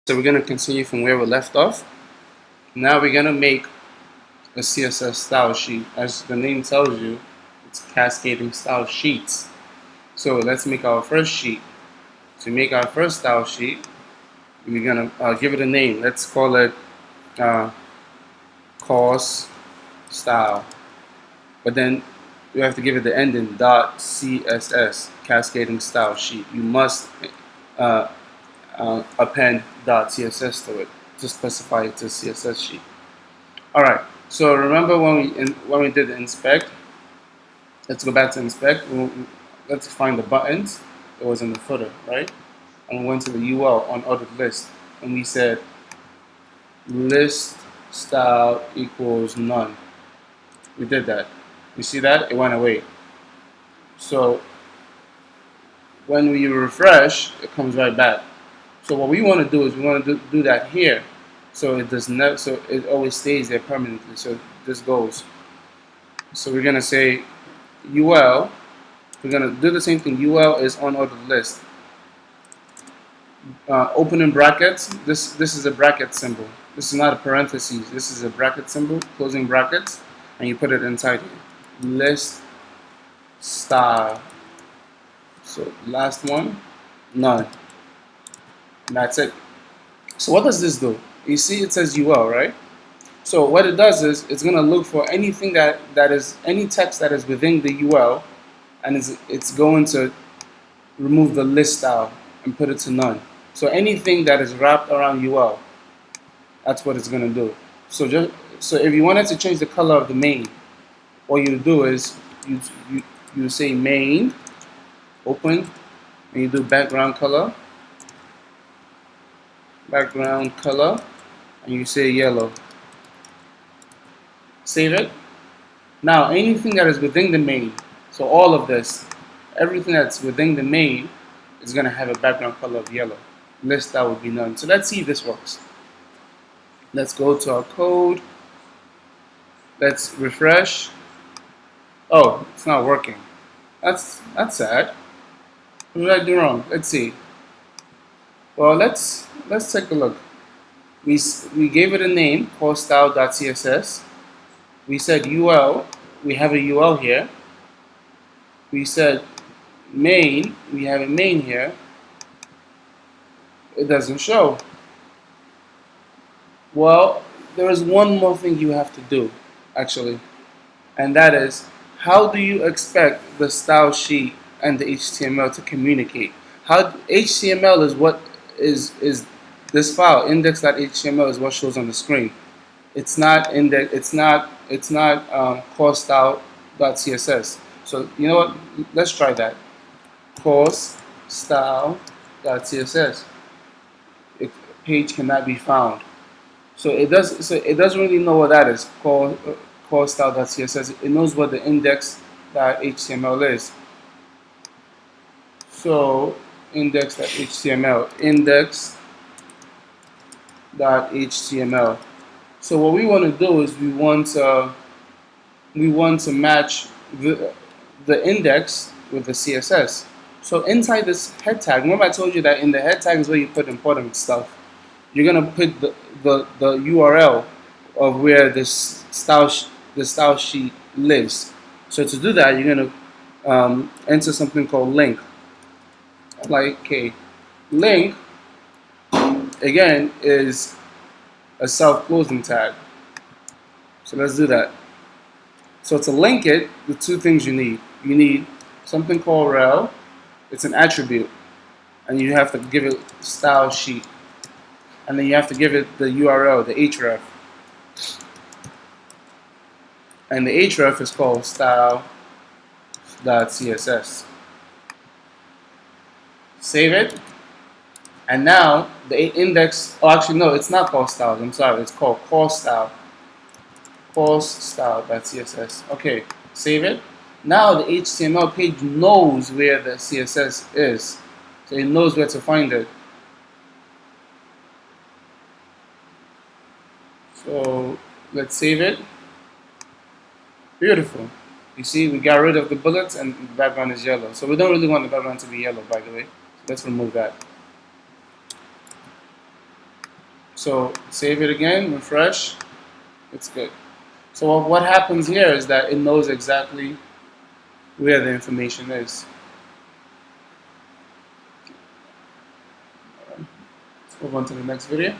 So we're going to continue from where we left off. Now we're going to make a CSS style sheet. As the name tells you, it's cascading style sheets. So let's make our first sheet. To make our first style sheet, we're going to give it a name. Let's call it course style. But then you have to give it the ending .css, cascading style sheet. You must append .css to it to specify it to CSS sheet. All right. So remember when we did inspect. Let's go back to inspect. Let's find the buttons. It was in the footer, right? And we went to the UL on ordered list, and we said list style equals none. We did that. You see that? It went away. So when we refresh, it comes right back. So what we want to do is we want to do that here, so it does not. So it always stays there permanently. So this goes. So we're gonna say UL. We're gonna do the same thing. UL is on ordered list. Opening brackets. This is a bracket symbol. This is not a parentheses. This is a bracket symbol. Closing brackets, and you put it inside here. List style. So last one, none. And that's it. So what does this do? You see it says UL, right? So what it does is it's going to look for anything that is any text that is within the UL, and it's going to remove the list style and put it to none. So anything that is wrapped around UL, that's what it's going to do. So if you wanted to change the color of the main, all you do is you say main, open, and you do background color, and you say yellow. Save it. Now anything that is within the main, so all of this, everything that's within the main is going to have a background color of yellow. List that would be none. So let's see if this works. Let's go to our code. Let's refresh. Oh, it's not working. That's sad. What did I do wrong? Let's see. Well, let's take a look. We gave it a name, course style.css. We said UL. We have a UL here. We said main. We have a main here. It doesn't show. Well, there is one more thing you have to do, actually, and that is, how do you expect the style sheet and the HTML to communicate? How HTML is what is this file index.html is what shows on the screen. It's not index. It's not course style.css. So you know what? Let's try that. Course style.css. Page cannot be found. So it doesn't really know what that is. Course style.css. It knows what the index.html is. So index.html. Index.html. So what we want to do is we want to match the index with the CSS. So inside this head tag, remember I told you that in the head tag is where you put important stuff. You're gonna put the URL of where the style sheet lives. So to do that, you're gonna enter something called link. Like link again is a self-closing tag. So let's do that. So to link it, the two things you need something called rel. It's an attribute, and you have to give it style sheet, and then you have to give it the URL, the href, and the href is called style.css. Save it, and now the index. Oh, actually no, it's not called style. I'm sorry, it's called course style. Course style.css. Okay, save it. Now the HTML page knows where the CSS is, so it knows where to find it. So let's save it. Beautiful. You see, we got rid of the bullets and the background is yellow. So we don't really want the background to be yellow, by the way. So let's remove that. So save it again, refresh, it's good. So what happens here is that it knows exactly where the information is. Let's move on to the next video.